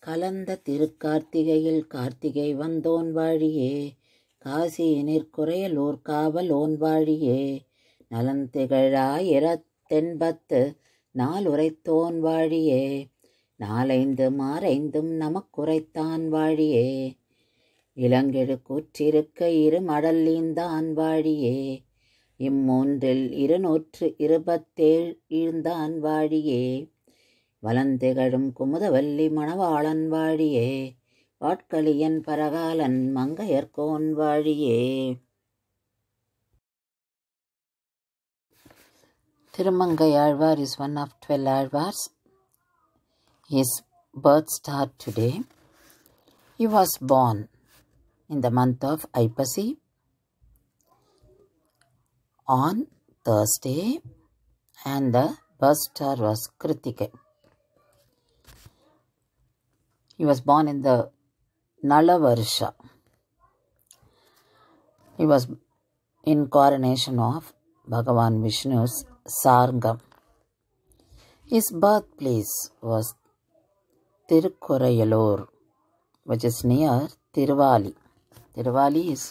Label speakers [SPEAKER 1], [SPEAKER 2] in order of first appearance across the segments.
[SPEAKER 1] கலந்த திருக்கார்த்திகையில் கார்த்திகை வந்தோன் வாழியே, காசியினிற் குறையலூர் காவலோன் வாழியே, நலந்திகழாயிரத்தெண்பத்து நாலுரைத்தோன் வாழியே, நாலைந்து மாறைந்தும் நமக்குரைத்தான் வாழியே, இளங்கெழு கூற்றிருக்க இருமடல்லீந்தான் வாழியே, இம்மூன்றில் 227 ஈழ்ந்தான் வாழியே, வலந்திகழும் குமுதவல்லி மணவாளன் வாழியே, வாட்களியன் பரகாலன் மங்கையர்கோன் வாழியே. Thirumangai Azhwar is one of 12 Azhwars. His birth star today. He was born in the month of Aipasi on Thursday, and the birth star was Kritika. He was born in the Nalavarsha. He was in coronation of Bhagavan Vishnu's Sargam. His birthplace was Tirukkurayalur, which is near Tiruvali. Tiruvali is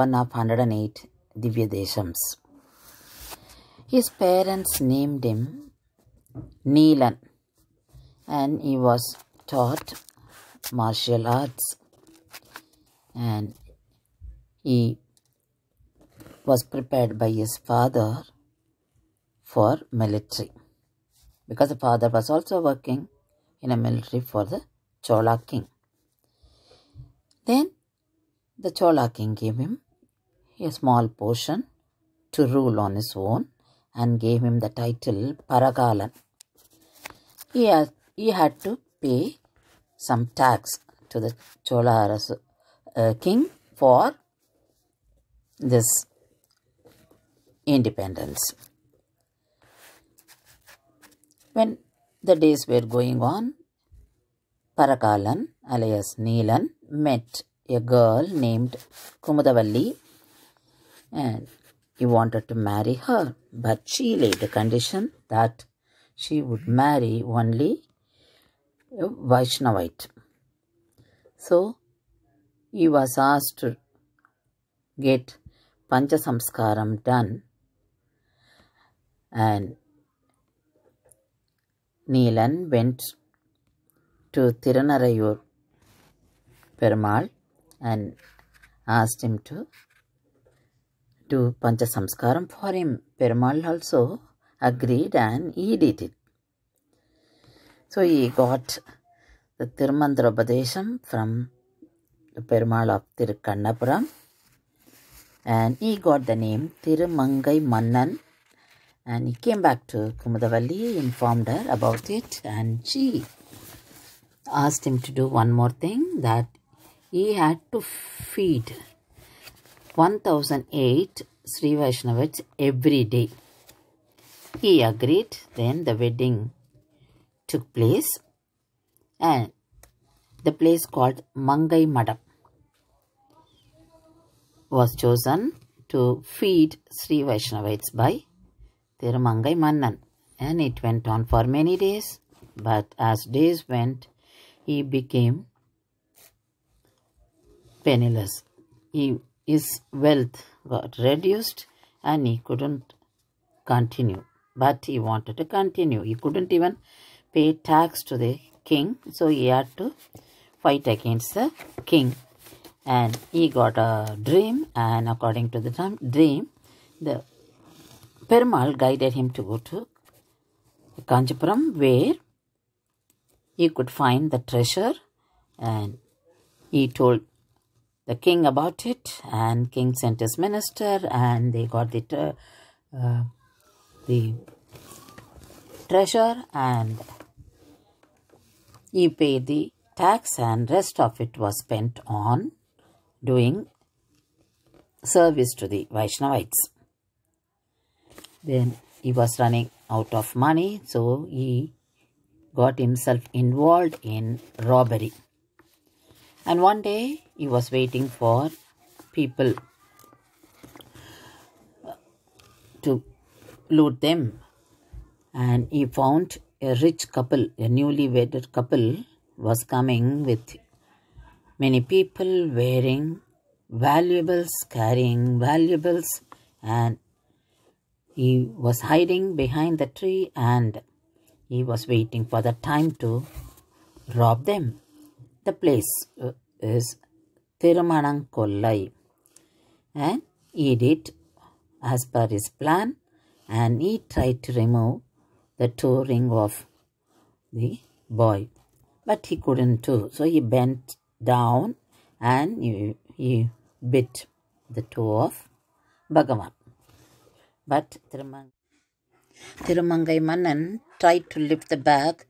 [SPEAKER 1] one of 108 Divya Deshams. His parents named him Neelan, and he was taught martial arts, and he was prepared by his father for military, because the father was also working in a military for the Chola king. Then the Chola king gave him a small portion to rule on his own and gave him the title Paragalan. He had to pay some tax to the Chola king for this independence. When the days were going on, Paragalan alias Neelan met a girl named Kumudavalli, and he wanted to marry her, but she laid a condition that she would marry only a Vaishnavite. So he was asked to get Pancha Samskaram done, and Neelan went to Tirunarayur Perumal and asked him to do Pancha Samskaram for him. Perumal also agreed, and he did it. So he got the Tirumandropadesham from the Perumal of Tirukannapuram, and he got the name Thirumangai Mannan, and he came back to Kumudavalli, informed her about it, and she asked him to do one more thing, that he had to feed 1008 Sri Vaishnavits every day. He agreed. Then the wedding took place, and the place called Mangai Madam was chosen to feed Sri Vaishnavites by Thirumangai Mannan, and it went on for many days. But as days went, he became penniless. His wealth got reduced, and he couldn't continue. But he wanted to continue. He couldn't even pay tax to the king, so he had to fight against the king. And he got a dream, and according to the dream, the Perumal guided him to go to Kanchipuram, where he could find the treasure, and he told the king about it, and king sent his minister, and they got the treasure, and he paid the tax, and rest of it was spent on doing service to the Vaishnavites. Then he was running out of money, so he got himself involved in robbery. And one day he was waiting for people to loot them, and he found a rich couple, a newly wedded couple, was coming with many people wearing valuables, carrying valuables, and he was hiding behind the tree and he was waiting for the time to rob them. The place is Thirumangai, and he did as per his plan, and he tried to remove the toe ring of the boy, but he couldn't do. So he bent down and he bit the toe of Bhagavan. But Thirumangai Mannan tried to lift the bag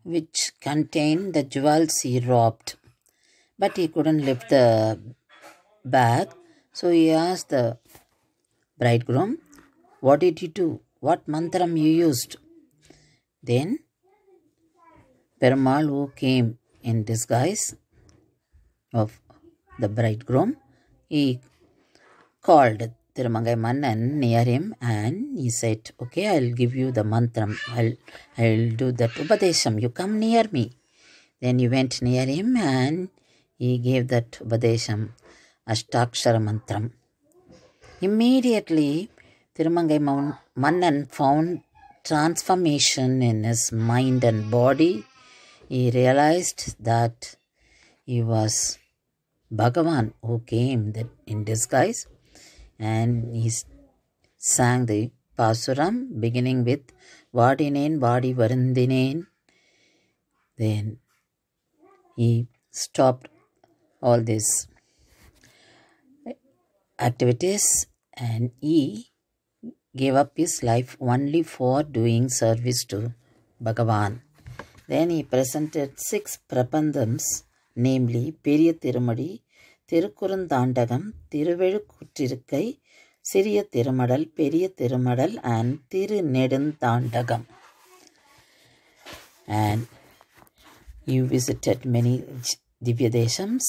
[SPEAKER 1] which contained the jewels he robbed, but he couldn't lift the bag. So he asked the bridegroom, "What did you do? What mantram you used?" Then Perumal, who came in disguise of the bridegroom, he called Thirumangai Mannan near him and he said, "Okay, I'll give you the mantram. I'll do that upadesham. You come near me." Then he went near him and he gave that upadesham, Ashtakshara mantram. Immediately, Thirumangai Mannan found transformation in his mind and body. He realized that he was Bhagavan who came in disguise, and he sang the Pasuram beginning with Vadinen Vadi Varundinen. Then he stopped all these activities and he gave up his life only for doing service to Bhagavan. Then he presented 6 prabandhams, namely Periya Tirumadi, Thirukurundandagam, Thiruvelukuttirukkai, Siriya Thirumadal, Periya Thirumadal, and Thirunedundandagam. And he visited many Divyadeshams,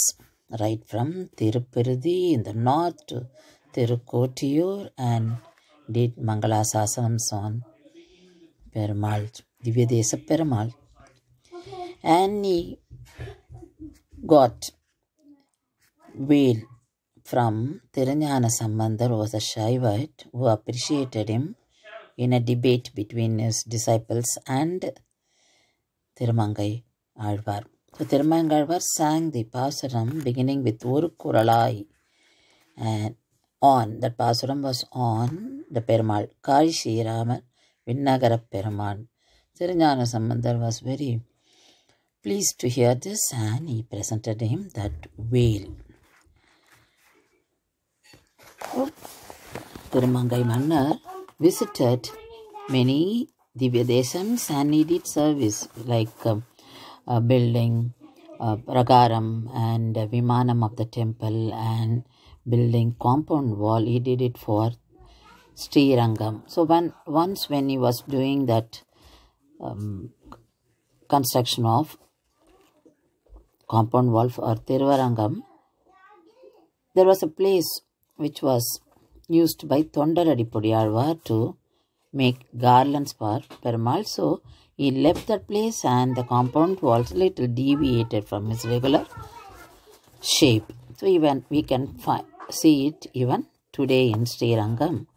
[SPEAKER 1] right from Tirupirudi in the north to Tirukotiyur, and did Mangalasasanams on Perumal, Divyadesa Perumal. And he got veil from Tirunjana Sambandar, who was a Shaivite, who appreciated him in a debate between his disciples and Thirumangai Azhwar. So Thirumangai Azhwar sang the Pasuram beginning with Oru Kuralai, and that Pasuram was on the Perumal, Kari Srirama Vinnagara Perumal. Tirunjana Sambandar was very pleased to hear this and he presented him that veil. Thirumangai Mannan visited many Divyadeshams and he did service like building Pragaram and Vimanam of the temple and building compound wall. He did it for Srirangam. So once when he was doing that construction of compound wall for Thiruvarangam, there was a place which was used by Thondaradipudi Azhwar to make garlands for Perumal. So he left that place and the compound walls little deviated from his regular shape. So even we can see it even today in Srirangam.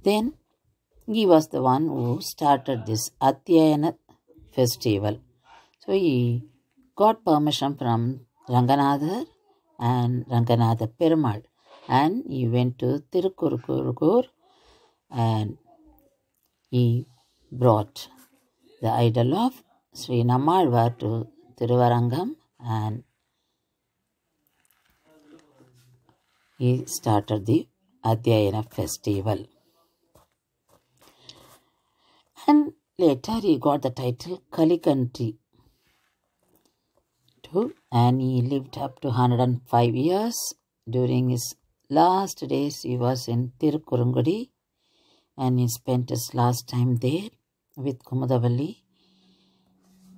[SPEAKER 1] Then he was the one who started this Adhyayana festival. So he got permission from Ranganatha and Ranganatha Perumal, and he went to Tirukurukur and he brought the idol of Sri Nammalvar to Thiruvarangam and he started the Adhyayana festival. And later he got the title Kalikantri too, and he lived up to 105 years. During his last days he was in Tirukurungudi and he spent his last time there with Kumudavalli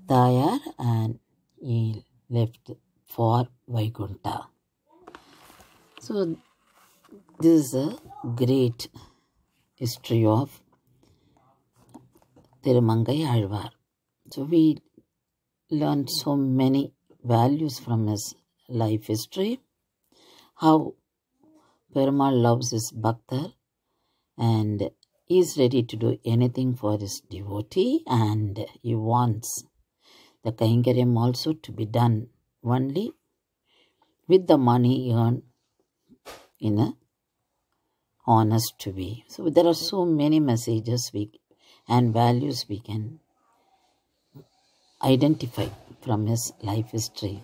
[SPEAKER 1] Tayar and he left for Vaikunta. So this is a great history of Thirumangai Azhwar. So we learned so many values from his life history. How Perumal loves his bhaktar and is ready to do anything for his devotee, and he wants the Kainkaryam also to be done only with the money earned in a honest way. So there are so many messages and values we can identify from his life history.